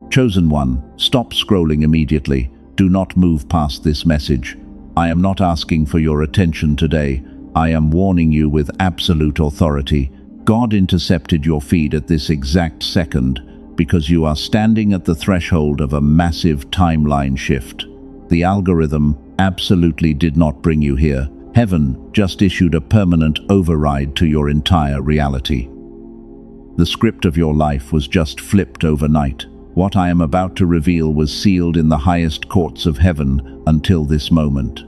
Chosen one, stop scrolling immediately. Do not move past this message. I am not asking for your attention today. I am warning you with absolute authority. God intercepted your feed at this exact second because you are standing at the threshold of a massive timeline shift. The algorithm absolutely did not bring you here. Heaven just issued a permanent override to your entire reality. The script of your life was just flipped overnight. What I am about to reveal was sealed in the highest courts of heaven until this moment.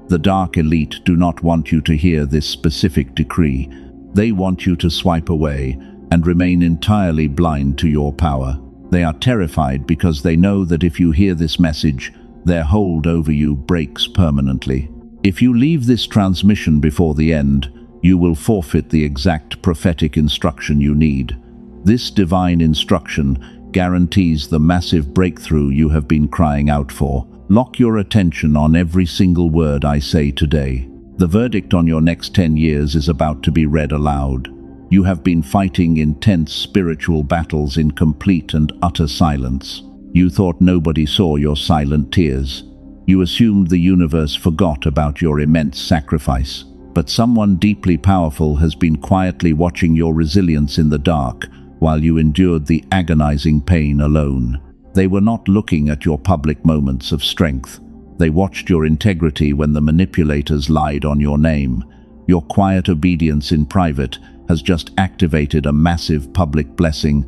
The dark elite do not want you to hear this specific decree. They want you to swipe away and remain entirely blind to your power. They are terrified because they know that if you hear this message, their hold over you breaks permanently. If you leave this transmission before the end, you will forfeit the exact prophetic instruction you need. This divine instruction guarantees the massive breakthrough you have been crying out for. Lock your attention on every single word I say today. The verdict on your next 10 years is about to be read aloud. You have been fighting intense spiritual battles in complete and utter silence. You thought nobody saw your silent tears. You assumed the universe forgot about your immense sacrifice. But someone deeply powerful has been quietly watching your resilience in the dark while you endured the agonizing pain alone. They were not looking at your public moments of strength. They watched your integrity when the manipulators lied on your name. Your quiet obedience in private has just activated a massive public blessing.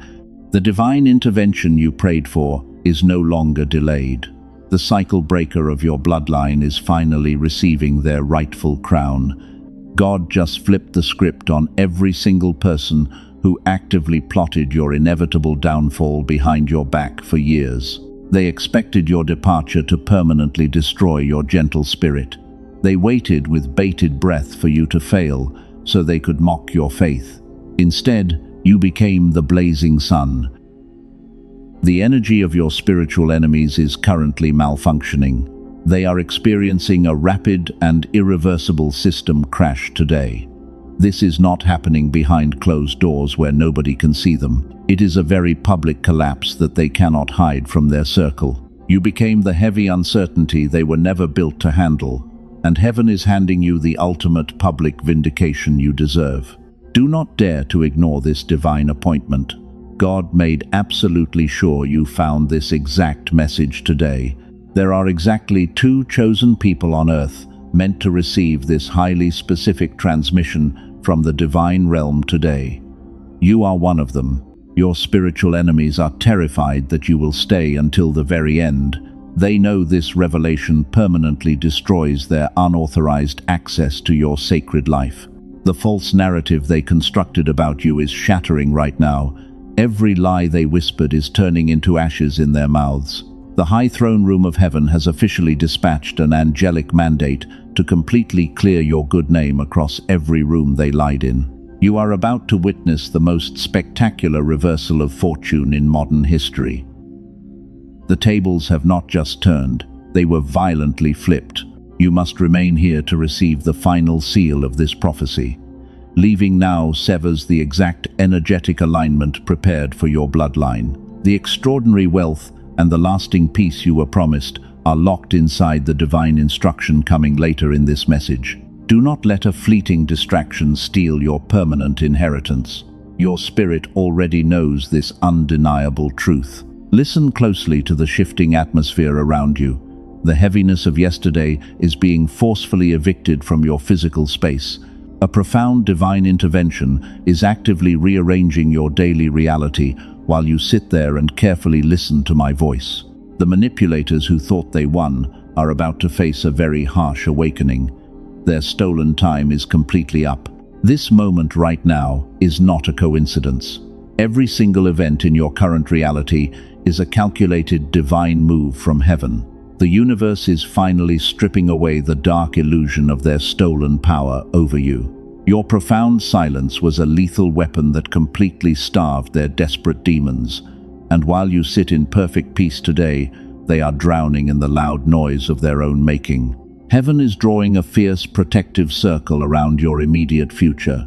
The divine intervention you prayed for is no longer delayed. The cycle breaker of your bloodline is finally receiving their rightful crown. God just flipped the script on every single person who actively plotted your inevitable downfall behind your back for years. They expected your departure to permanently destroy your gentle spirit. They waited with bated breath for you to fail so they could mock your faith. Instead, you became the blazing sun. The energy of your spiritual enemies is currently malfunctioning. They are experiencing a rapid and irreversible system crash today. This is not happening behind closed doors where nobody can see them. It is a very public collapse that they cannot hide from their circle. You became the heavy uncertainty they were never built to handle, and heaven is handing you the ultimate public vindication you deserve. Do not dare to ignore this divine appointment. God made absolutely sure you found this exact message today. There are exactly 2 chosen people on earth meant to receive this highly specific transmission from the divine realm today. You are one of them. Your spiritual enemies are terrified that you will stay until the very end. They know this revelation permanently destroys their unauthorized access to your sacred life. The false narrative they constructed about you is shattering right now. Every lie they whispered is turning into ashes in their mouths. The high throne room of heaven has officially dispatched an angelic mandate to completely clear your good name across every room they lied in. You are about to witness the most spectacular reversal of fortune in modern history. The tables have not just turned, they were violently flipped. You must remain here to receive the final seal of this prophecy. Leaving now severs the exact energetic alignment prepared for your bloodline. The extraordinary wealth and the lasting peace you were promised are locked inside the divine instruction coming later in this message. Do not let a fleeting distraction steal your permanent inheritance. Your spirit already knows this undeniable truth. Listen closely to the shifting atmosphere around you. The heaviness of yesterday is being forcefully evicted from your physical space. A profound divine intervention is actively rearranging your daily reality while you sit there and carefully listen to my voice. The manipulators who thought they won are about to face a very harsh awakening. Their stolen time is completely up. This moment right now is not a coincidence. Every single event in your current reality is a calculated divine move from heaven. The universe is finally stripping away the dark illusion of their stolen power over you. Your profound silence was a lethal weapon that completely starved their desperate demons. And while you sit in perfect peace today, they are drowning in the loud noise of their own making. Heaven is drawing a fierce protective circle around your immediate future.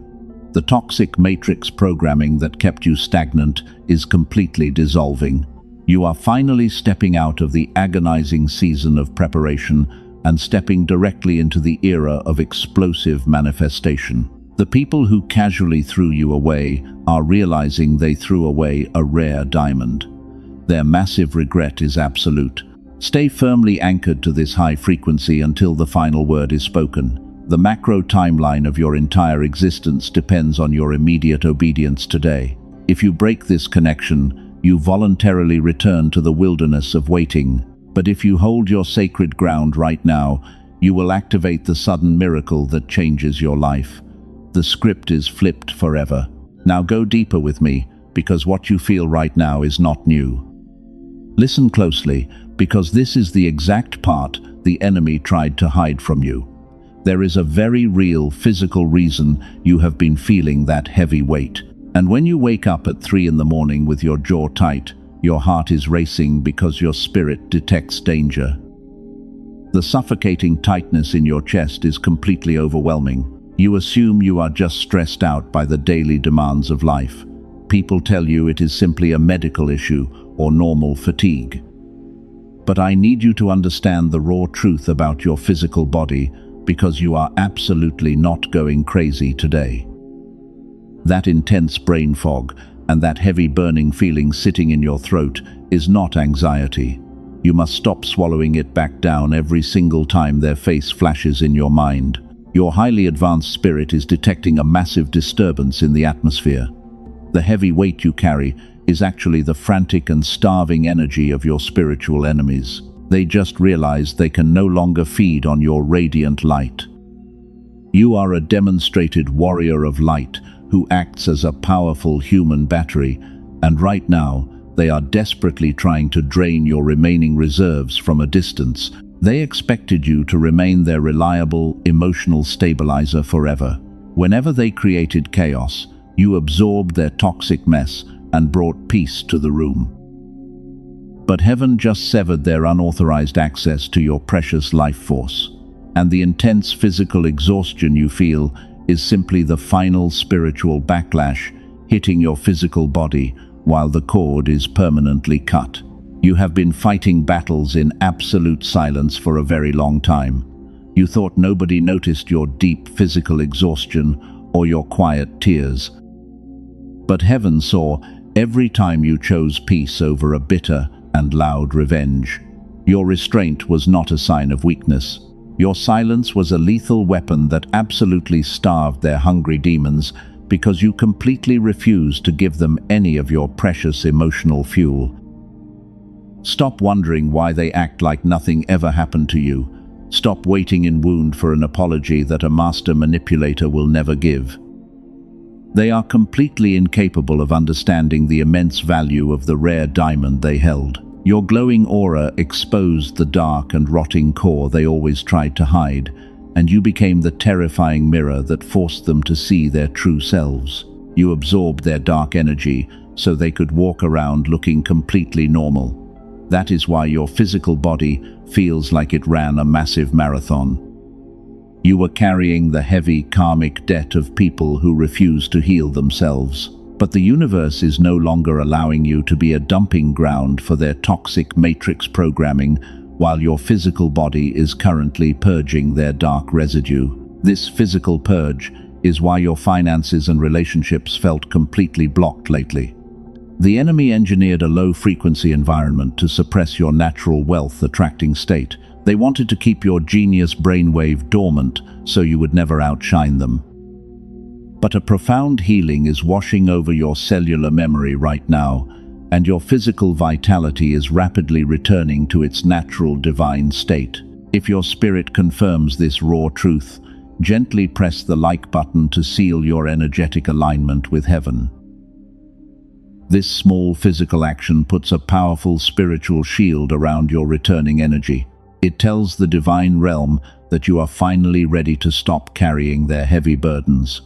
The toxic matrix programming that kept you stagnant is completely dissolving. You are finally stepping out of the agonizing season of preparation and stepping directly into the era of explosive manifestation. The people who casually threw you away are realizing they threw away a rare diamond. Their massive regret is absolute. Stay firmly anchored to this high frequency until the final word is spoken. The macro timeline of your entire existence depends on your immediate obedience today. If you break this connection, you voluntarily return to the wilderness of waiting. But if you hold your sacred ground right now, you will activate the sudden miracle that changes your life. The script is flipped forever. Now go deeper with me, because what you feel right now is not new. Listen closely, because this is the exact part the enemy tried to hide from you. There is a very real physical reason you have been feeling that heavy weight. And when you wake up at 3 in the morning with your jaw tight, your heart is racing because your spirit detects danger. The suffocating tightness in your chest is completely overwhelming. You assume you are just stressed out by the daily demands of life. People tell you it is simply a medical issue or normal fatigue. But I need you to understand the raw truth about your physical body, because you are absolutely not going crazy today. That intense brain fog and that heavy burning feeling sitting in your throat is not anxiety. You must stop swallowing it back down every single time their face flashes in your mind. Your highly advanced spirit is detecting a massive disturbance in the atmosphere. The heavy weight you carry is actually the frantic and starving energy of your spiritual enemies. They just realize they can no longer feed on your radiant light. You are a demonstrated warrior of light who acts as a powerful human battery, and right now they are desperately trying to drain your remaining reserves from a distance. They expected you to remain their reliable, emotional stabilizer forever. Whenever they created chaos, you absorbed their toxic mess and brought peace to the room. But heaven just severed their unauthorized access to your precious life force, and the intense physical exhaustion you feel is simply the final spiritual backlash hitting your physical body while the cord is permanently cut. You have been fighting battles in absolute silence for a very long time. You thought nobody noticed your deep physical exhaustion or your quiet tears. But heaven saw every time you chose peace over a bitter and loud revenge. Your restraint was not a sign of weakness. Your silence was a lethal weapon that absolutely starved their hungry demons, because you completely refused to give them any of your precious emotional fuel. Stop wondering why they act like nothing ever happened to you. Stop waiting in wound for an apology that a master manipulator will never give. They are completely incapable of understanding the immense value of the rare diamond they held. Your glowing aura exposed the dark and rotting core they always tried to hide, and you became the terrifying mirror that forced them to see their true selves. You absorbed their dark energy so they could walk around looking completely normal. That is why your physical body feels like it ran a massive marathon. You were carrying the heavy karmic debt of people who refuse to heal themselves. But the universe is no longer allowing you to be a dumping ground for their toxic matrix programming, while your physical body is currently purging their dark residue. This physical purge is why your finances and relationships felt completely blocked lately. The enemy engineered a low-frequency environment to suppress your natural wealth-attracting state. They wanted to keep your genius brainwave dormant so you would never outshine them. But a profound healing is washing over your cellular memory right now, and your physical vitality is rapidly returning to its natural divine state. If your spirit confirms this raw truth, gently press the like button to seal your energetic alignment with heaven. This small physical action puts a powerful spiritual shield around your returning energy. It tells the divine realm that you are finally ready to stop carrying their heavy burdens.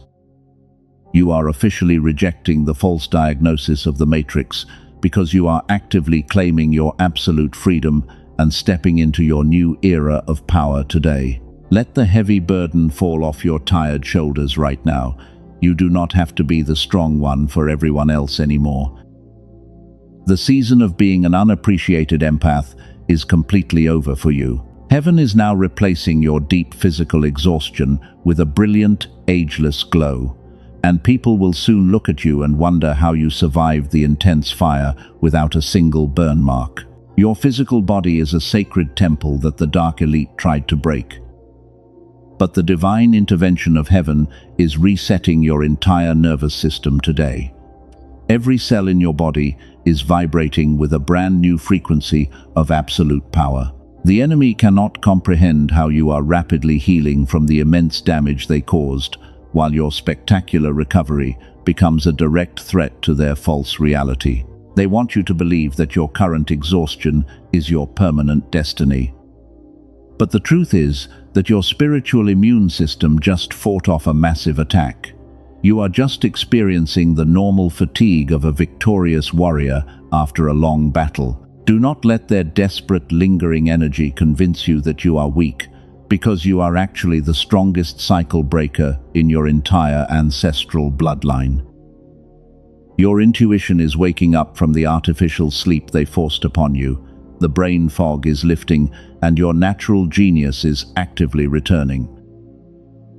You are officially rejecting the false diagnosis of the Matrix, because you are actively claiming your absolute freedom and stepping into your new era of power today. Let the heavy burden fall off your tired shoulders right now. You do not have to be the strong one for everyone else anymore. The season of being an unappreciated empath is completely over for you. Heaven is now replacing your deep physical exhaustion with a brilliant, ageless glow. And people will soon look at you and wonder how you survived the intense fire without a single burn mark. Your physical body is a sacred temple that the dark elite tried to break. But the divine intervention of heaven is resetting your entire nervous system today. Every cell in your body is vibrating with a brand new frequency of absolute power. The enemy cannot comprehend how you are rapidly healing from the immense damage they caused, while your spectacular recovery becomes a direct threat to their false reality. They want you to believe that your current exhaustion is your permanent destiny. But the truth is that your spiritual immune system just fought off a massive attack. You are just experiencing the normal fatigue of a victorious warrior after a long battle. Do not let their desperate, lingering energy convince you that you are weak, because you are actually the strongest cycle breaker in your entire ancestral bloodline. Your intuition is waking up from the artificial sleep they forced upon you. The brain fog is lifting, and your natural genius is actively returning.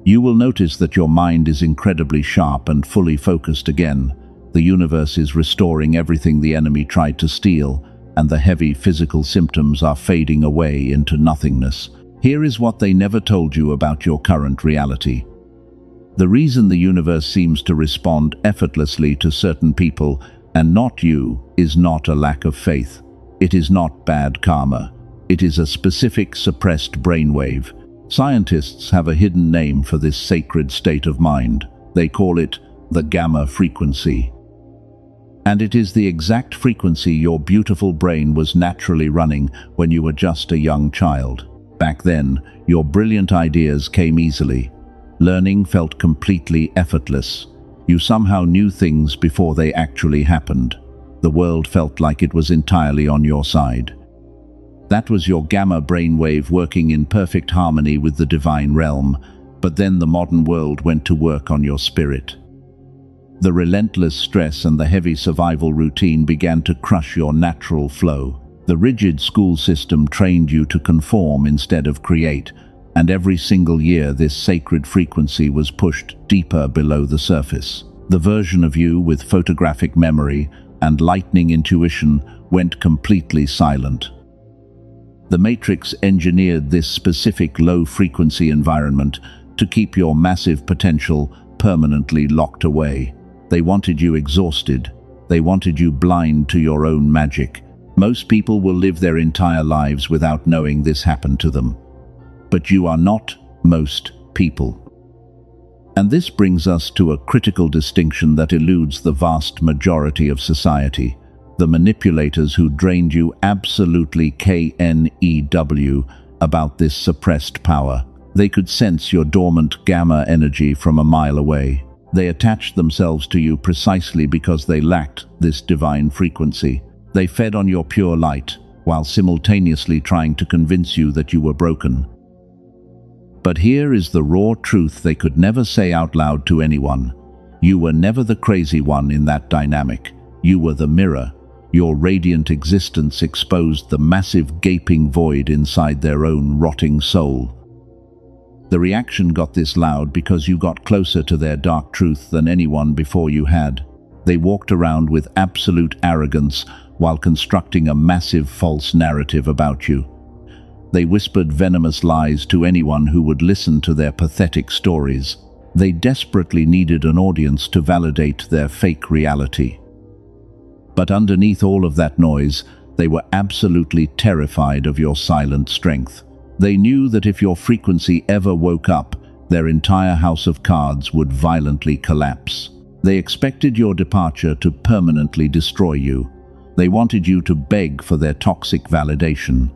You will notice that your mind is incredibly sharp and fully focused again. The universe is restoring everything the enemy tried to steal, and the heavy physical symptoms are fading away into nothingness. Here is what they never told you about your current reality. The reason the universe seems to respond effortlessly to certain people and not you is not a lack of faith. It is not bad karma. It is a specific suppressed brainwave. Scientists have a hidden name for this sacred state of mind. They call it the gamma frequency. And it is the exact frequency your beautiful brain was naturally running when you were just a young child. Back then, your brilliant ideas came easily. Learning felt completely effortless. You somehow knew things before they actually happened. The world felt like it was entirely on your side. That was your gamma brainwave working in perfect harmony with the divine realm, but then the modern world went to work on your spirit. The relentless stress and the heavy survival routine began to crush your natural flow. The rigid school system trained you to conform instead of create, and every single year this sacred frequency was pushed deeper below the surface. The version of you with photographic memory and lightning intuition went completely silent. The Matrix engineered this specific low-frequency environment to keep your massive potential permanently locked away. They wanted you exhausted. They wanted you blind to your own magic. Most people will live their entire lives without knowing this happened to them. But you are not most people. And this brings us to a critical distinction that eludes the vast majority of society. The manipulators who drained you absolutely KNEW about this suppressed power. They could sense your dormant gamma energy from a mile away. They attached themselves to you precisely because they lacked this divine frequency. They fed on your pure light, while simultaneously trying to convince you that you were broken. But here is the raw truth they could never say out loud to anyone. You were never the crazy one in that dynamic. You were the mirror. Your radiant existence exposed the massive gaping void inside their own rotting soul. The reaction got this loud because you got closer to their dark truth than anyone before you had. They walked around with absolute arrogance while constructing a massive false narrative about you. They whispered venomous lies to anyone who would listen to their pathetic stories. They desperately needed an audience to validate their fake reality. But underneath all of that noise, they were absolutely terrified of your silent strength. They knew that if your frequency ever woke up, their entire house of cards would violently collapse. They expected your departure to permanently destroy you. They wanted you to beg for their toxic validation.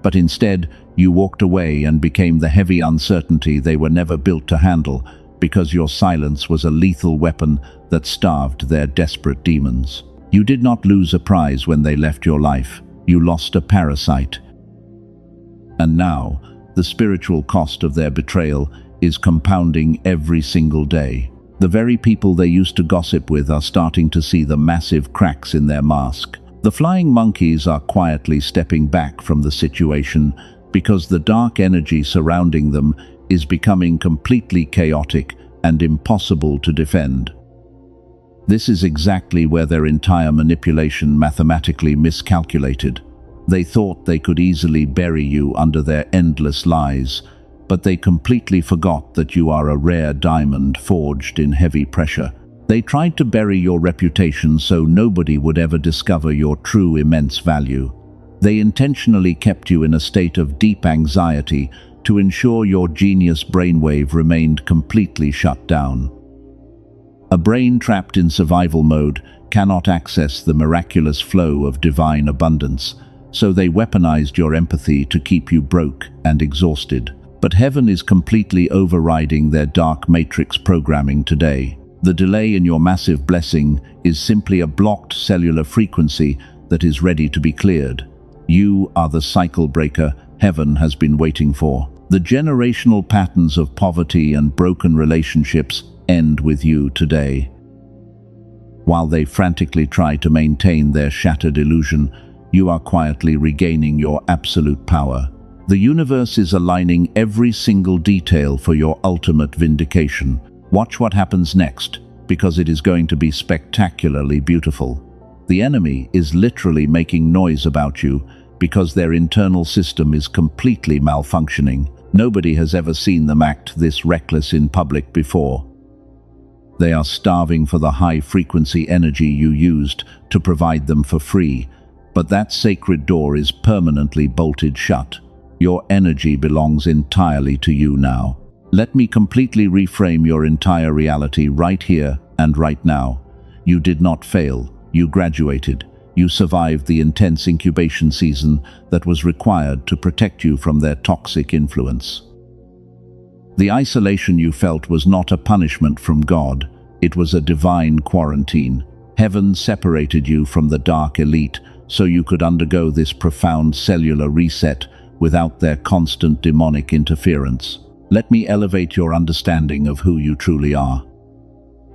But instead, you walked away and became the heavy uncertainty they were never built to handle, because your silence was a lethal weapon that starved their desperate demons. You did not lose a prize when they left your life. You lost a parasite. And now, the spiritual cost of their betrayal is compounding every single day. The very people they used to gossip with are starting to see the massive cracks in their mask. The flying monkeys are quietly stepping back from the situation because the dark energy surrounding them is becoming completely chaotic and impossible to defend. This is exactly where their entire manipulation mathematically miscalculated. They thought they could easily bury you under their endless lies, but they completely forgot that you are a rare diamond forged in heavy pressure. They tried to bury your reputation so nobody would ever discover your true immense value. They intentionally kept you in a state of deep anxiety to ensure your genius brainwave remained completely shut down. A brain trapped in survival mode cannot access the miraculous flow of divine abundance, so they weaponized your empathy to keep you broke and exhausted. But heaven is completely overriding their dark matrix programming today. The delay in your massive blessing is simply a blocked cellular frequency that is ready to be cleared. You are the cycle breaker heaven has been waiting for. The generational patterns of poverty and broken relationships end with you today. While they frantically try to maintain their shattered illusion, you are quietly regaining your absolute power. The universe is aligning every single detail for your ultimate vindication. Watch what happens next, because it is going to be spectacularly beautiful. The enemy is literally making noise about you because their internal system is completely malfunctioning. Nobody has ever seen them act this reckless in public before. They are starving for the high-frequency energy you used to provide them for free, but that sacred door is permanently bolted shut. Your energy belongs entirely to you now. Let me completely reframe your entire reality right here and right now. You did not fail. You graduated. You survived the intense incubation season that was required to protect you from their toxic influence. The isolation you felt was not a punishment from God. It was a divine quarantine. Heaven separated you from the dark elite so you could undergo this profound cellular reset without their constant demonic interference. Let me elevate your understanding of who you truly are.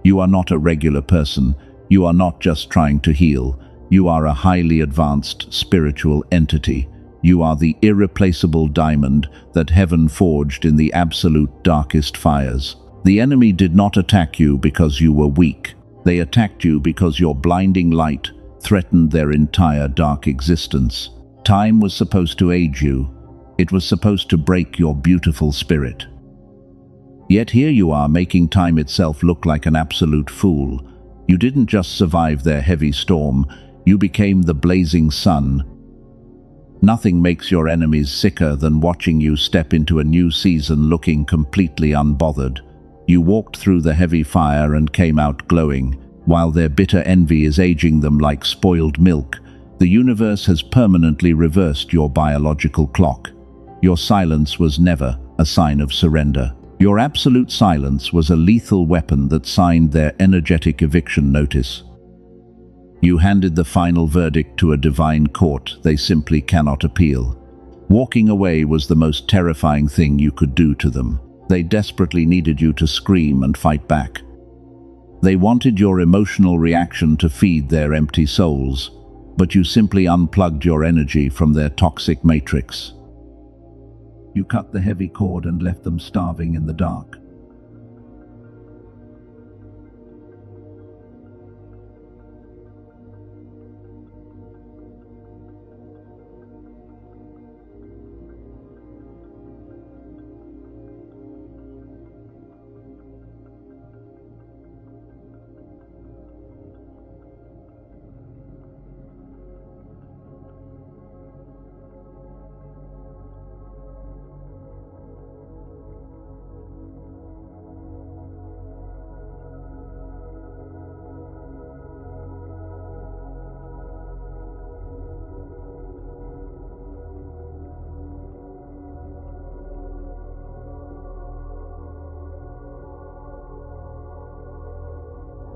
You are not a regular person. You are not just trying to heal. You are a highly advanced spiritual entity. You are the irreplaceable diamond that heaven forged in the absolute darkest fires. The enemy did not attack you because you were weak. They attacked you because your blinding light threatened their entire dark existence. Time was supposed to age you. It was supposed to break your beautiful spirit. Yet here you are, making time itself look like an absolute fool. You didn't just survive their heavy storm, you became the blazing sun. Nothing makes your enemies sicker than watching you step into a new season looking completely unbothered. You walked through the heavy fire and came out glowing. While their bitter envy is aging them like spoiled milk, the universe has permanently reversed your biological clock. Your silence was never a sign of surrender. Your absolute silence was a lethal weapon that signed their energetic eviction notice. You handed the final verdict to a divine court they simply cannot appeal. Walking away was the most terrifying thing you could do to them. They desperately needed you to scream and fight back. They wanted your emotional reaction to feed their empty souls, but you simply unplugged your energy from their toxic matrix. You cut the heavy cord and left them starving in the dark.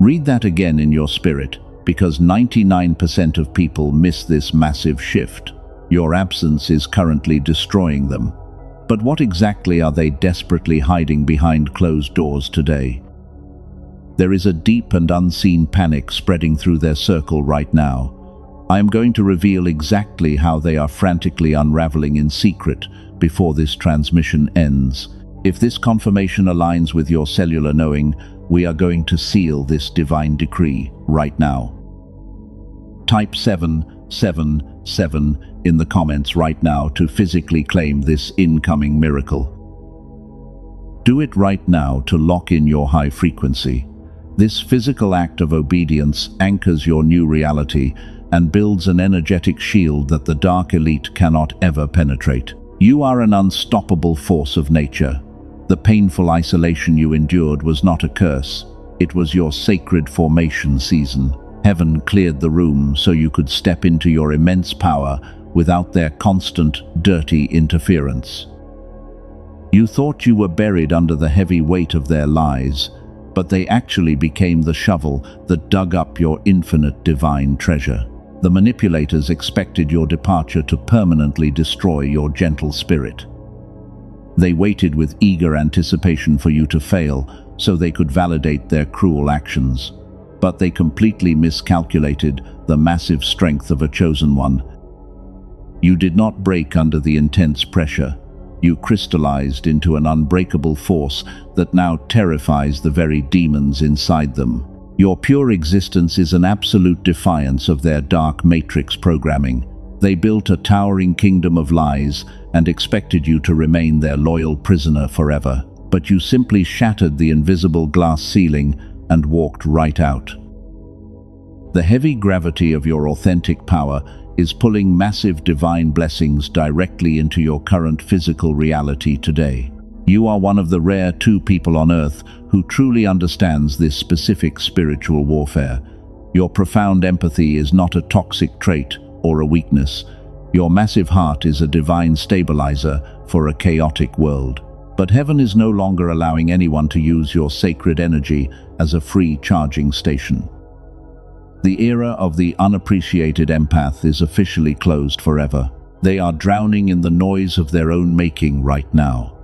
Read that again in your spirit, because 99% of people miss this massive shift. Your absence is currently destroying them. But what exactly are they desperately hiding behind closed doors today? There is a deep and unseen panic spreading through their circle right now. I am going to reveal exactly how they are frantically unraveling in secret before this transmission ends. If this confirmation aligns with your cellular knowing, we are going to seal this divine decree right now. Type 777 in the comments right now to physically claim this incoming miracle. Do it right now to lock in your high frequency. This physical act of obedience anchors your new reality and builds an energetic shield that the dark elite cannot ever penetrate. You are an unstoppable force of nature. The painful isolation you endured was not a curse. It was your sacred formation season. Heaven cleared the room so you could step into your immense power without their constant, dirty interference. You thought you were buried under the heavy weight of their lies, but they actually became the shovel that dug up your infinite divine treasure. The manipulators expected your departure to permanently destroy your gentle spirit. They waited with eager anticipation for you to fail so they could validate their cruel actions. But they completely miscalculated the massive strength of a chosen one. You did not break under the intense pressure. You crystallized into an unbreakable force that now terrifies the very demons inside them. Your pure existence is an absolute defiance of their dark matrix programming. They built a towering kingdom of lies and expected you to remain their loyal prisoner forever. But you simply shattered the invisible glass ceiling and walked right out. The heavy gravity of your authentic power is pulling massive divine blessings directly into your current physical reality today. You are one of the rare 2 people on Earth who truly understands this specific spiritual warfare. Your profound empathy is not a toxic trait or a weakness. Your massive heart is a divine stabilizer for a chaotic world. But heaven is no longer allowing anyone to use your sacred energy as a free charging station. The era of the unappreciated empath is officially closed forever. They are drowning in the noise of their own making right now.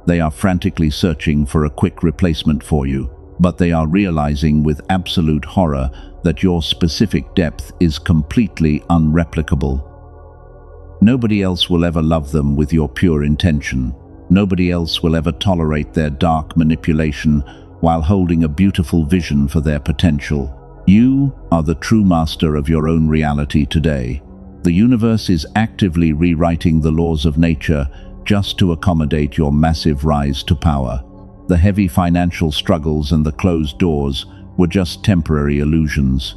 They are frantically searching for a quick replacement for you, but they are realizing with absolute horror that your specific depth is completely unreplicable. Nobody else will ever love them with your pure intention. Nobody else will ever tolerate their dark manipulation while holding a beautiful vision for their potential. You are the true master of your own reality today. The universe is actively rewriting the laws of nature just to accommodate your massive rise to power. The heavy financial struggles and the closed doors were just temporary illusions.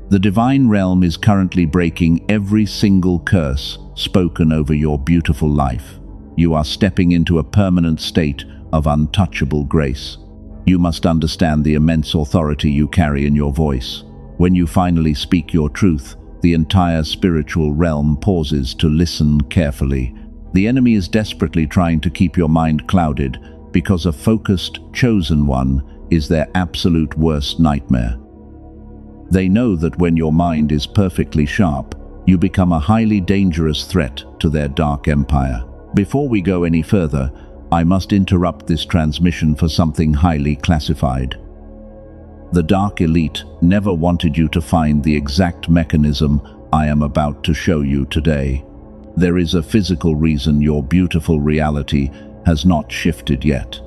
The divine realm is currently breaking every single curse spoken over your beautiful life. You are stepping into a permanent state of untouchable grace. You must understand the immense authority you carry in your voice. When you finally speak your truth, the entire spiritual realm pauses to listen carefully. The enemy is desperately trying to keep your mind clouded because a focused, chosen one is their absolute worst nightmare. They know that when your mind is perfectly sharp, you become a highly dangerous threat to their dark empire. Before we go any further, I must interrupt this transmission for something highly classified. The dark elite never wanted you to find the exact mechanism I am about to show you today. There is a physical reason your beautiful reality has not shifted yet.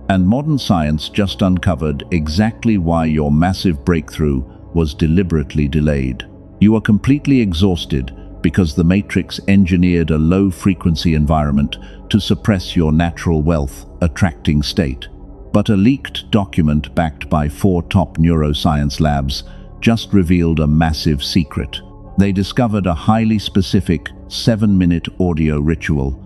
And modern science just uncovered exactly why your massive breakthrough was deliberately delayed. You are completely exhausted because the Matrix engineered a low-frequency environment to suppress your natural wealth-attracting state. But a leaked document backed by 4 top neuroscience labs just revealed a massive secret. They discovered a highly specific 7-minute audio ritual.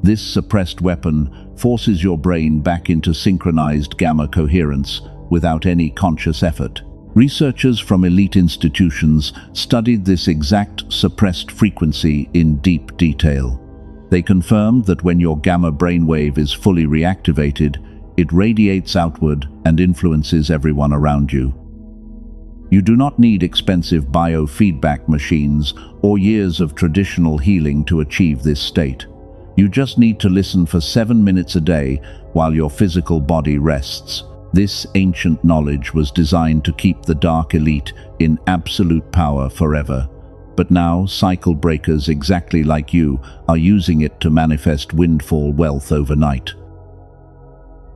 This suppressed weapon forces your brain back into synchronized gamma coherence without any conscious effort. Researchers from elite institutions studied this exact suppressed frequency in deep detail. They confirmed that when your gamma brainwave is fully reactivated, it radiates outward and influences everyone around you. You do not need expensive biofeedback machines or years of traditional healing to achieve this state. You just need to listen for 7 minutes a day while your physical body rests. This ancient knowledge was designed to keep the dark elite in absolute power forever. But now, cycle breakers exactly like you are using it to manifest windfall wealth overnight.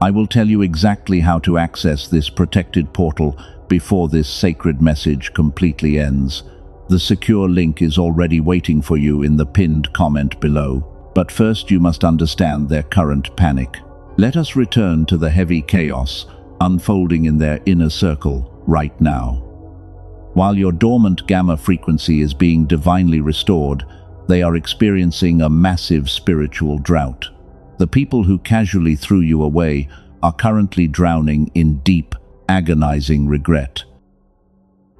I will tell you exactly how to access this protected portal before this sacred message completely ends. The secure link is already waiting for you in the pinned comment below. But first you must understand their current panic. Let us return to the heavy chaos unfolding in their inner circle right now. While your dormant gamma frequency is being divinely restored, they are experiencing a massive spiritual drought. The people who casually threw you away are currently drowning in deep, agonizing regret.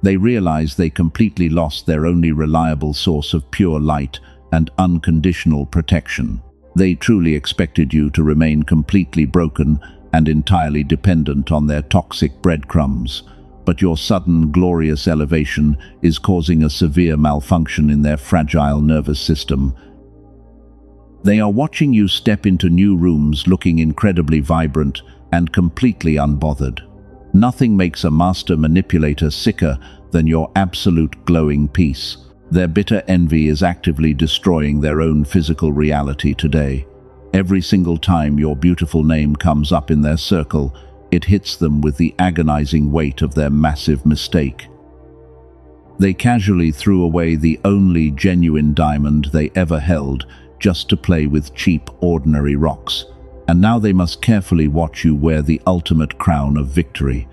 They realize they completely lost their only reliable source of pure light and unconditional protection. They truly expected you to remain completely broken and entirely dependent on their toxic breadcrumbs. But your sudden, glorious elevation is causing a severe malfunction in their fragile nervous system. They are watching you step into new rooms looking incredibly vibrant and completely unbothered. Nothing makes a master manipulator sicker than your absolute glowing peace. Their bitter envy is actively destroying their own physical reality today. Every single time your beautiful name comes up in their circle, it hits them with the agonizing weight of their massive mistake. They casually threw away the only genuine diamond they ever held just to play with cheap, ordinary rocks. And now they must carefully watch you wear the ultimate crown of victory.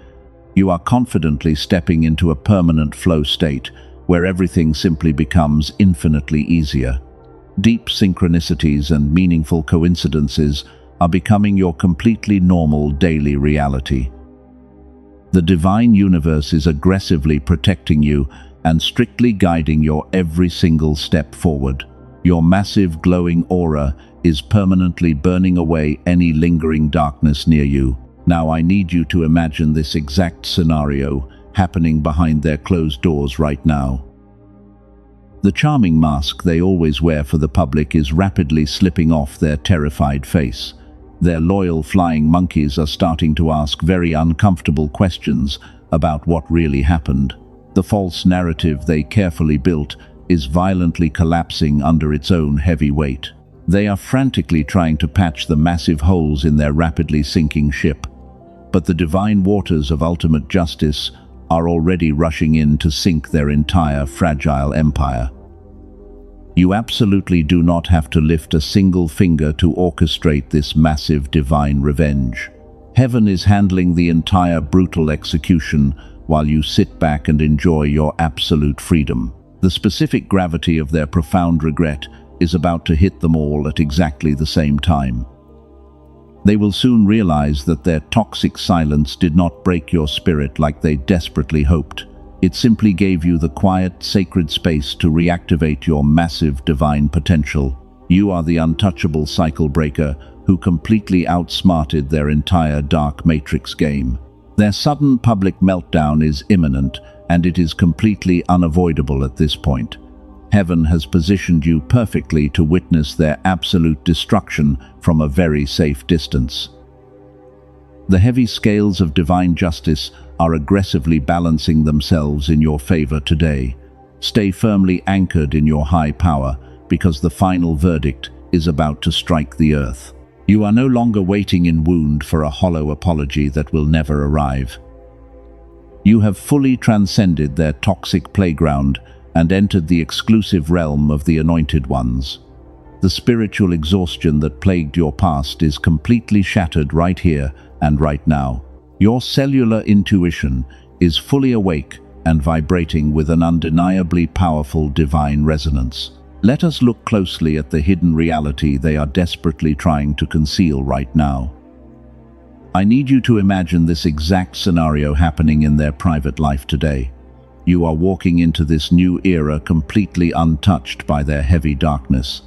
You are confidently stepping into a permanent flow state, where everything simply becomes infinitely easier. Deep synchronicities and meaningful coincidences are becoming your completely normal daily reality. The divine universe is aggressively protecting you and strictly guiding your every single step forward. Your massive glowing aura is permanently burning away any lingering darkness near you. Now I need you to imagine this exact scenario happening behind their closed doors right now. The charming mask they always wear for the public is rapidly slipping off their terrified face. Their loyal flying monkeys are starting to ask very uncomfortable questions about what really happened. The false narrative they carefully built is violently collapsing under its own heavy weight. They are frantically trying to patch the massive holes in their rapidly sinking ship. But the divine waters of ultimate justice are already rushing in to sink their entire fragile empire. You absolutely do not have to lift a single finger to orchestrate this massive divine revenge. Heaven is handling the entire brutal execution while you sit back and enjoy your absolute freedom. The specific gravity of their profound regret is about to hit them all at exactly the same time. They will soon realize that their toxic silence did not break your spirit like they desperately hoped. It simply gave you the quiet, sacred space to reactivate your massive divine potential. You are the untouchable cycle breaker who completely outsmarted their entire dark matrix game. Their sudden public meltdown is imminent, and it is completely unavoidable at this point. Heaven has positioned you perfectly to witness their absolute destruction from a very safe distance. The heavy scales of divine justice are aggressively balancing themselves in your favor today. Stay firmly anchored in your high power, because the final verdict is about to strike the earth. You are no longer waiting in wound for a hollow apology that will never arrive. You have fully transcended their toxic playground and entered the exclusive realm of the anointed ones. The spiritual exhaustion that plagued your past is completely shattered right here and right now. Your cellular intuition is fully awake and vibrating with an undeniably powerful divine resonance. Let us look closely at the hidden reality they are desperately trying to conceal right now. I need you to imagine this exact scenario happening in their private life today. You are walking into this new era completely untouched by their heavy darkness.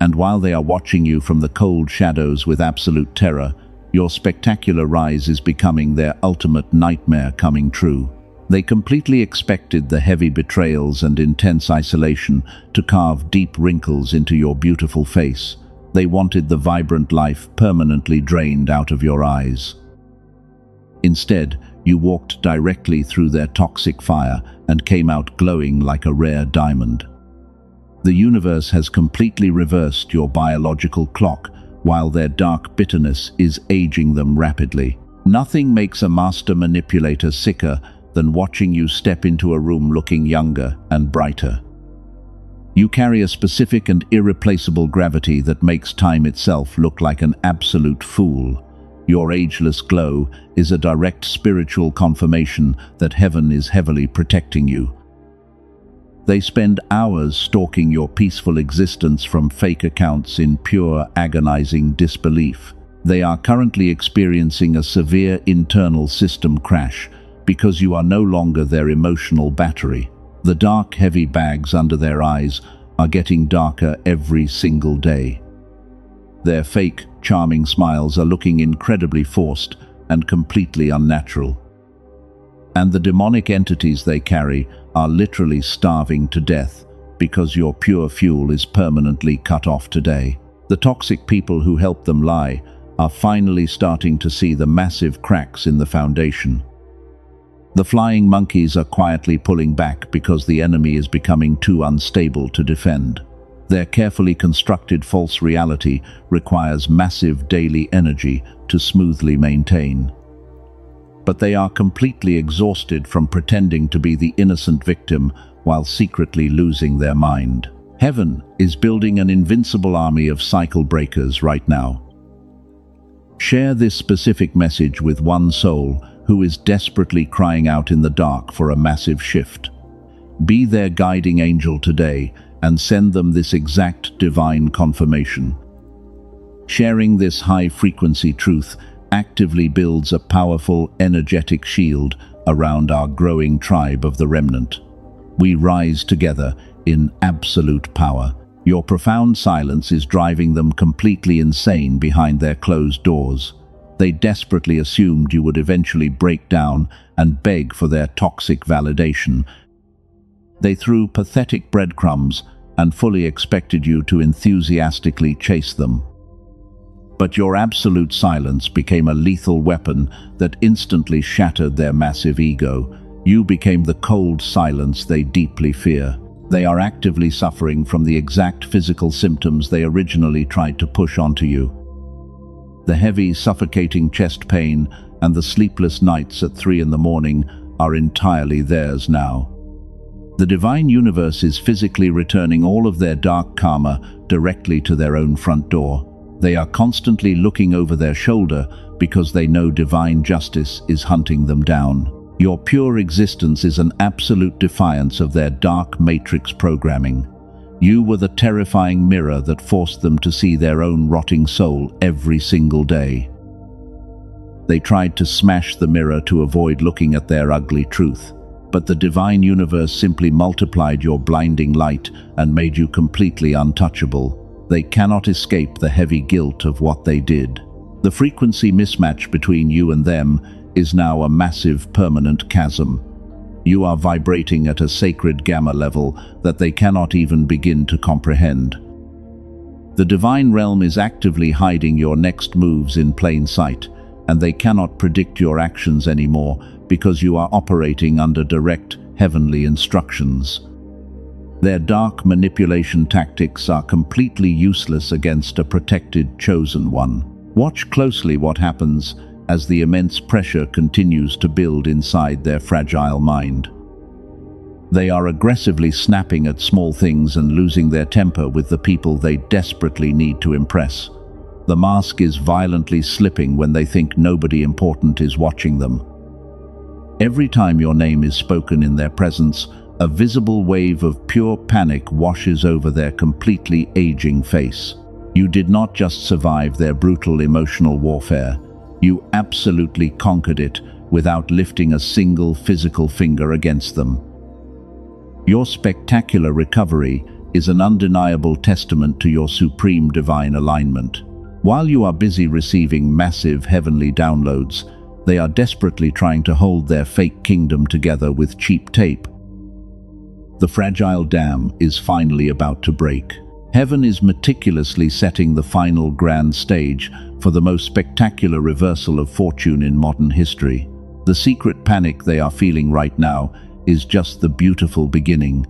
And while they are watching you from the cold shadows with absolute terror, your spectacular rise is becoming their ultimate nightmare coming true. They completely expected the heavy betrayals and intense isolation to carve deep wrinkles into your beautiful face, They wanted the vibrant life permanently drained out of your eyes. Instead, you walked directly through their toxic fire and came out glowing like a rare diamond. The universe has completely reversed your biological clock, while their dark bitterness is aging them rapidly. Nothing makes a master manipulator sicker than watching you step into a room looking younger and brighter. You carry a specific and irreplaceable gravity that makes time itself look like an absolute fool. Your ageless glow is a direct spiritual confirmation that heaven is heavily protecting you. They spend hours stalking your peaceful existence from fake accounts in pure, agonizing disbelief. They are currently experiencing a severe internal system crash because you are no longer their emotional battery. The dark, heavy bags under their eyes are getting darker every single day. Their fake, charming smiles are looking incredibly forced and completely unnatural. And the demonic entities they carry are literally starving to death because your pure fuel is permanently cut off today. The toxic people who help them lie are finally starting to see the massive cracks in the foundation. The flying monkeys are quietly pulling back because the enemy is becoming too unstable to defend. Their carefully constructed false reality requires massive daily energy to smoothly maintain. But they are completely exhausted from pretending to be the innocent victim while secretly losing their mind. Heaven is building an invincible army of cycle breakers right now. Share this specific message with one soul who is desperately crying out in the dark for a massive shift. Be their guiding angel today and send them this exact divine confirmation. Sharing this high-frequency truth actively builds a powerful, energetic shield around our growing tribe of the remnant. We rise together in absolute power. Your profound silence is driving them completely insane behind their closed doors. They desperately assumed you would eventually break down and beg for their toxic validation. They threw pathetic breadcrumbs and fully expected you to enthusiastically chase them. But your absolute silence became a lethal weapon that instantly shattered their massive ego. You became the cold silence they deeply fear. They are actively suffering from the exact physical symptoms they originally tried to push onto you. The heavy, suffocating chest pain and the sleepless nights at 3 in the morning are entirely theirs now. The divine universe is physically returning all of their dark karma directly to their own front door. They are constantly looking over their shoulder because they know divine justice is hunting them down. Your pure existence is an absolute defiance of their dark matrix programming. You were the terrifying mirror that forced them to see their own rotting soul every single day. They tried to smash the mirror to avoid looking at their ugly truth, but the divine universe simply multiplied your blinding light and made you completely untouchable. They cannot escape the heavy guilt of what they did. The frequency mismatch between you and them is now a massive permanent chasm. You are vibrating at a sacred gamma level that they cannot even begin to comprehend. The divine realm is actively hiding your next moves in plain sight, and they cannot predict your actions anymore because you are operating under direct heavenly instructions. Their dark manipulation tactics are completely useless against a protected chosen one. Watch closely what happens as the immense pressure continues to build inside their fragile mind. They are aggressively snapping at small things and losing their temper with the people they desperately need to impress. The mask is violently slipping when they think nobody important is watching them. Every time your name is spoken in their presence, a visible wave of pure panic washes over their completely aging face. You did not just survive their brutal emotional warfare, you absolutely conquered it without lifting a single physical finger against them. Your spectacular recovery is an undeniable testament to your supreme divine alignment. While you are busy receiving massive heavenly downloads, they are desperately trying to hold their fake kingdom together with cheap tape. The fragile dam is finally about to break. Heaven is meticulously setting the final grand stage for the most spectacular reversal of fortune in modern history. The secret panic they are feeling right now is just the beautiful beginning.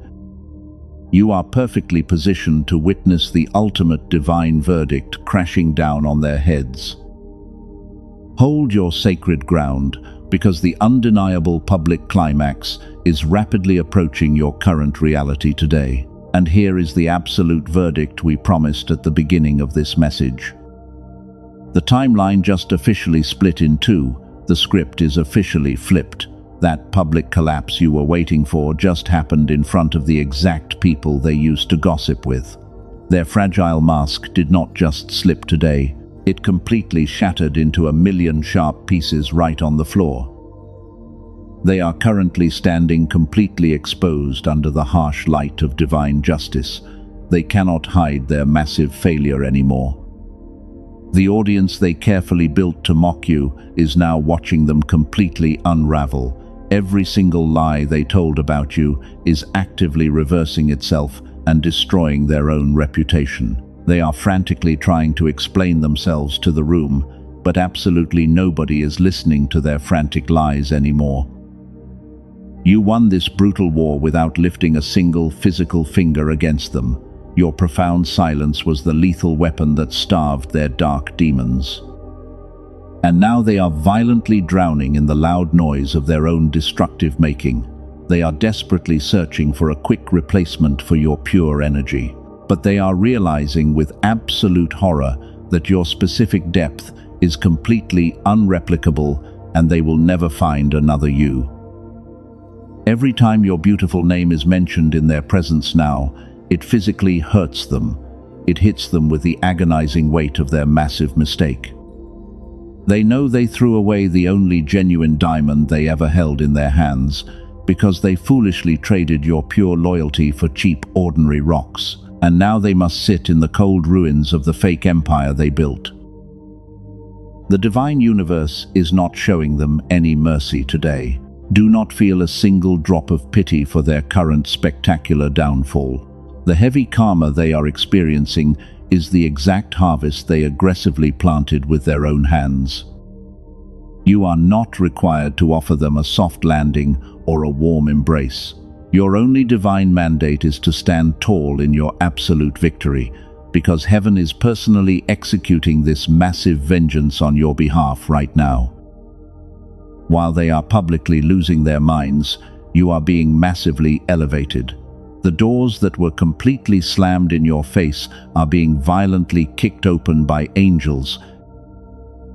You are perfectly positioned to witness the ultimate divine verdict crashing down on their heads. Hold your sacred ground, because the undeniable public climax is rapidly approaching your current reality today. And here is the absolute verdict we promised at the beginning of this message. The timeline just officially split in two. The script is officially flipped. That public collapse you were waiting for just happened in front of the exact people they used to gossip with. Their fragile mask did not just slip today. It completely shattered into a million sharp pieces right on the floor. They are currently standing completely exposed under the harsh light of divine justice. They cannot hide their massive failure anymore. The audience they carefully built to mock you is now watching them completely unravel. Every single lie they told about you is actively reversing itself and destroying their own reputation. They are frantically trying to explain themselves to the room, but absolutely nobody is listening to their frantic lies anymore. You won this brutal war without lifting a single physical finger against them. Your profound silence was the lethal weapon that starved their dark demons. And now they are violently drowning in the loud noise of their own destructive making. They are desperately searching for a quick replacement for your pure energy. But they are realizing with absolute horror that your specific depth is completely unreplicable, and they will never find another you. Every time your beautiful name is mentioned in their presence now, it physically hurts them. It hits them with the agonizing weight of their massive mistake. They know they threw away the only genuine diamond they ever held in their hands, because they foolishly traded your pure loyalty for cheap, ordinary rocks. And now they must sit in the cold ruins of the fake empire they built. The divine universe is not showing them any mercy today. Do not feel a single drop of pity for their current spectacular downfall. The heavy karma they are experiencing is the exact harvest they aggressively planted with their own hands. You are not required to offer them a soft landing or a warm embrace. Your only divine mandate is to stand tall in your absolute victory, because heaven is personally executing this massive vengeance on your behalf right now. While they are publicly losing their minds, you are being massively elevated. The doors that were completely slammed in your face are being violently kicked open by angels.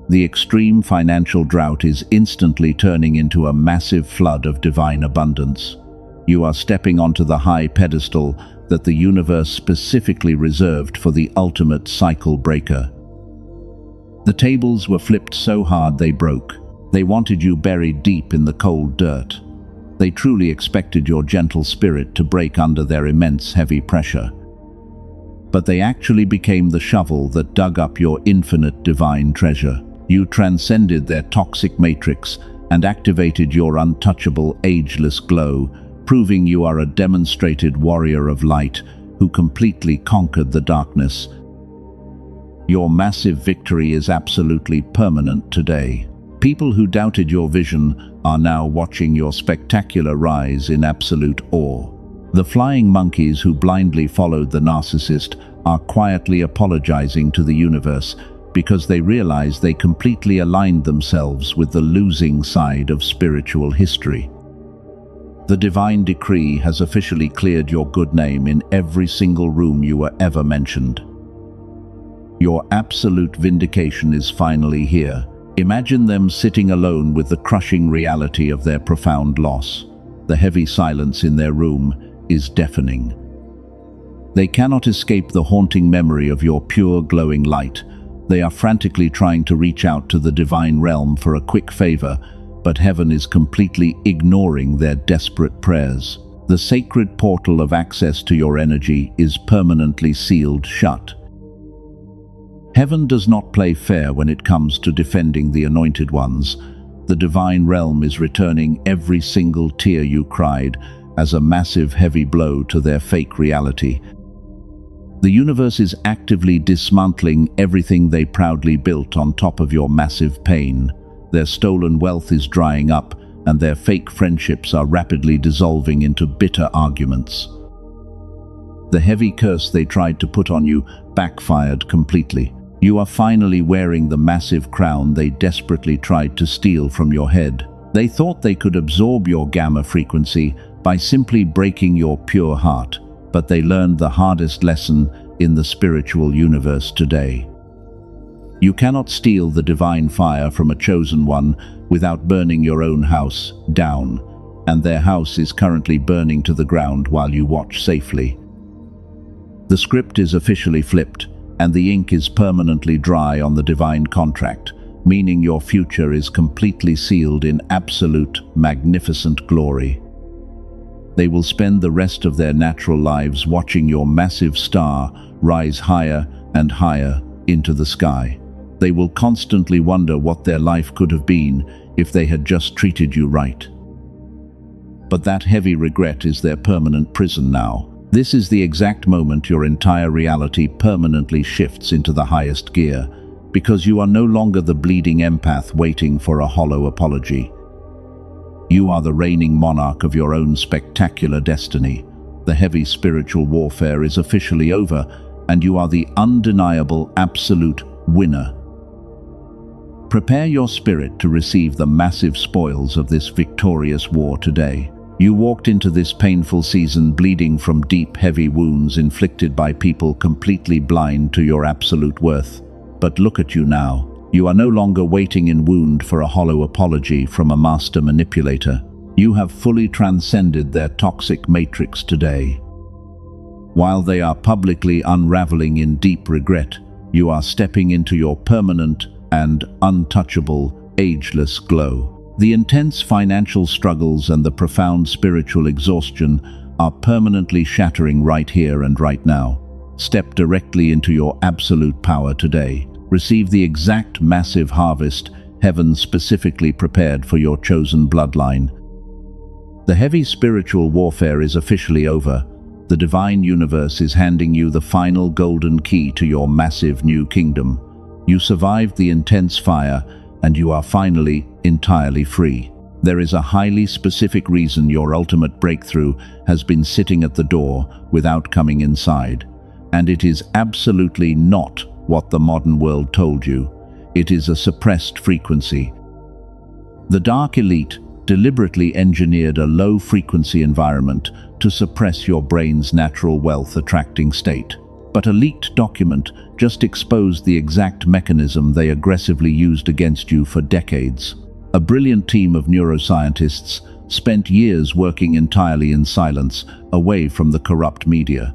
The extreme financial drought is instantly turning into a massive flood of divine abundance. You are stepping onto the high pedestal that the universe specifically reserved for the ultimate cycle breaker. The tables were flipped so hard they broke. They wanted you buried deep in the cold dirt. They truly expected your gentle spirit to break under their immense heavy pressure. But they actually became the shovel that dug up your infinite divine treasure. You transcended their toxic matrix and activated your untouchable, ageless glow, proving you are a demonstrated warrior of light who completely conquered the darkness. Your massive victory is absolutely permanent today. People who doubted your vision are now watching your spectacular rise in absolute awe. The flying monkeys who blindly followed the narcissist are quietly apologizing to the universe because they realize they completely aligned themselves with the losing side of spiritual history. The divine decree has officially cleared your good name in every single room you were ever mentioned. Your absolute vindication is finally here. Imagine them sitting alone with the crushing reality of their profound loss. The heavy silence in their room is deafening. They cannot escape the haunting memory of your pure glowing light. They are frantically trying to reach out to the divine realm for a quick favor, but heaven is completely ignoring their desperate prayers. The sacred portal of access to your energy is permanently sealed shut. Heaven does not play fair when it comes to defending the anointed ones. The divine realm is returning every single tear you cried as a massive heavy blow to their fake reality. The universe is actively dismantling everything they proudly built on top of your massive pain. Their stolen wealth is drying up, and their fake friendships are rapidly dissolving into bitter arguments. The heavy curse they tried to put on you backfired completely. You are finally wearing the massive crown they desperately tried to steal from your head. They thought they could absorb your gamma frequency by simply breaking your pure heart, but they learned the hardest lesson in the spiritual universe today. You cannot steal the divine fire from a chosen one without burning your own house down, and their house is currently burning to the ground while you watch safely. The script is officially flipped, and the ink is permanently dry on the divine contract, meaning your future is completely sealed in absolute, magnificent glory. They will spend the rest of their natural lives watching your massive star rise higher and higher into the sky. They will constantly wonder what their life could have been if they had just treated you right. But that heavy regret is their permanent prison now. This is the exact moment your entire reality permanently shifts into the highest gear, because you are no longer the bleeding empath waiting for a hollow apology. You are the reigning monarch of your own spectacular destiny. The heavy spiritual warfare is officially over, and you are the undeniable absolute winner. Prepare your spirit to receive the massive spoils of this victorious war today. You walked into this painful season bleeding from deep, heavy wounds inflicted by people completely blind to your absolute worth. But look at you now. You are no longer waiting in wound for a hollow apology from a master manipulator. You have fully transcended their toxic matrix today. While they are publicly unraveling in deep regret, you are stepping into your permanent and untouchable, ageless glow. The intense financial struggles and the profound spiritual exhaustion are permanently shattering right here and right now. Step directly into your absolute power today. Receive the exact massive harvest heaven specifically prepared for your chosen bloodline. The heavy spiritual warfare is officially over. The divine universe is handing you the final golden key to your massive new kingdom. You survived the intense fire, and you are finally entirely free. There is a highly specific reason your ultimate breakthrough has been sitting at the door without coming inside. And it is absolutely not what the modern world told you. It is a suppressed frequency. The dark elite deliberately engineered a low-frequency environment to suppress your brain's natural wealth-attracting state. But a leaked document just exposed the exact mechanism they aggressively used against you for decades. A brilliant team of neuroscientists spent years working entirely in silence, away from the corrupt media.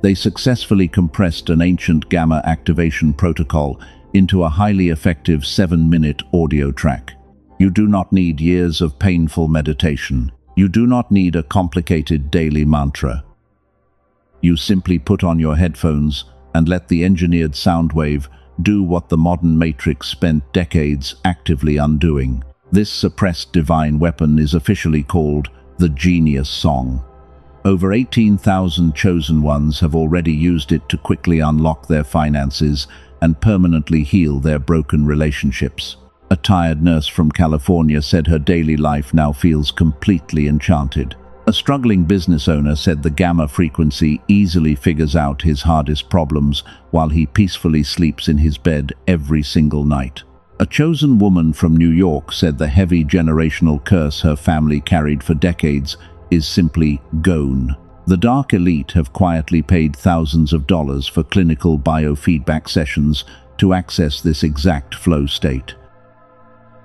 They successfully compressed an ancient gamma activation protocol into a highly effective 7-minute audio track. You do not need years of painful meditation. You do not need a complicated daily mantra. You simply put on your headphones and let the engineered sound wave do what the modern matrix spent decades actively undoing. This suppressed divine weapon is officially called the Genius Song. Over 18,000 chosen ones have already used it to quickly unlock their finances and permanently heal their broken relationships. A tired nurse from California said her daily life now feels completely enchanted. A struggling business owner said the gamma frequency easily figures out his hardest problems while he peacefully sleeps in his bed every single night. A chosen woman from New York said the heavy generational curse her family carried for decades is simply gone. The dark elite have quietly paid thousands of dollars for clinical biofeedback sessions to access this exact flow state.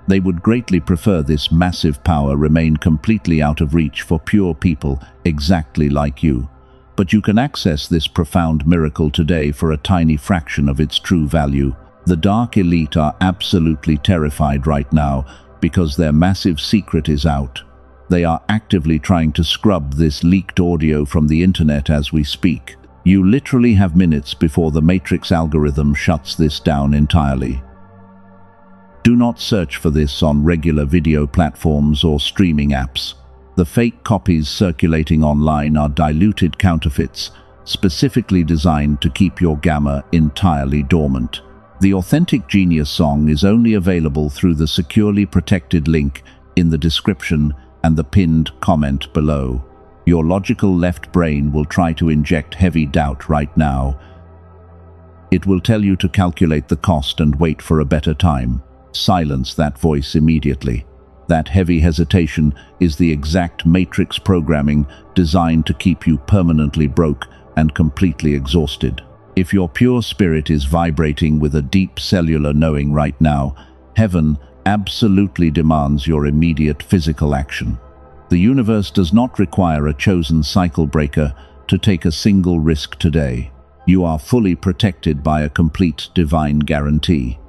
They would greatly prefer this massive power remain completely out of reach for pure people exactly like you. But you can access this profound miracle today for a tiny fraction of its true value. The dark elite are absolutely terrified right now because their massive secret is out. They are actively trying to scrub this leaked audio from the internet as we speak. You literally have minutes before the Matrix algorithm shuts this down entirely. Do not search for this on regular video platforms or streaming apps. The fake copies circulating online are diluted counterfeits, specifically designed to keep your gamma entirely dormant. The Authentic Genius song is only available through the securely protected link in the description and the pinned comment below. Your logical left brain will try to inject heavy doubt right now. It will tell you to calculate the cost and wait for a better time. Silence that voice immediately. That heavy hesitation is the exact matrix programming designed to keep you permanently broke and completely exhausted. If your pure spirit is vibrating with a deep cellular knowing right now, heaven absolutely demands your immediate physical action. The universe does not require a chosen cycle breaker to take a single risk today. You are fully protected by a complete divine guarantee.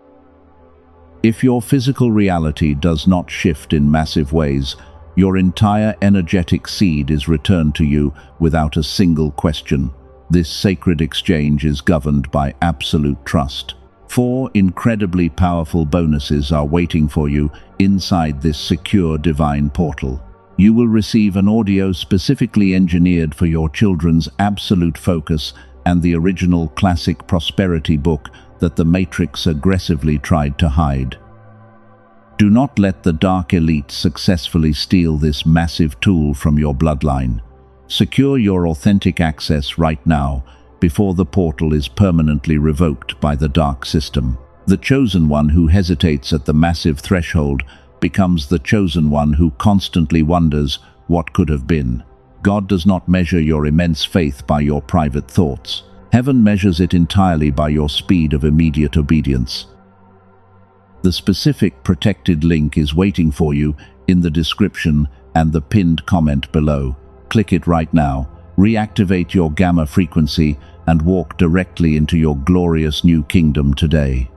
If your physical reality does not shift in massive ways, your entire energetic seed is returned to you without a single question. This sacred exchange is governed by absolute trust. 4 incredibly powerful bonuses are waiting for you inside this secure divine portal. You will receive an audio specifically engineered for your children's absolute focus and the original classic prosperity book that the Matrix aggressively tried to hide. Do not let the dark elite successfully steal this massive tool from your bloodline. Secure your authentic access right now before the portal is permanently revoked by the dark system. The chosen one who hesitates at the massive threshold becomes the chosen one who constantly wonders what could have been. God does not measure your immense faith by your private thoughts. Heaven measures it entirely by your speed of immediate obedience. The specific protected link is waiting for you in the description and the pinned comment below. Click it right now, reactivate your gamma frequency, and walk directly into your glorious new kingdom today.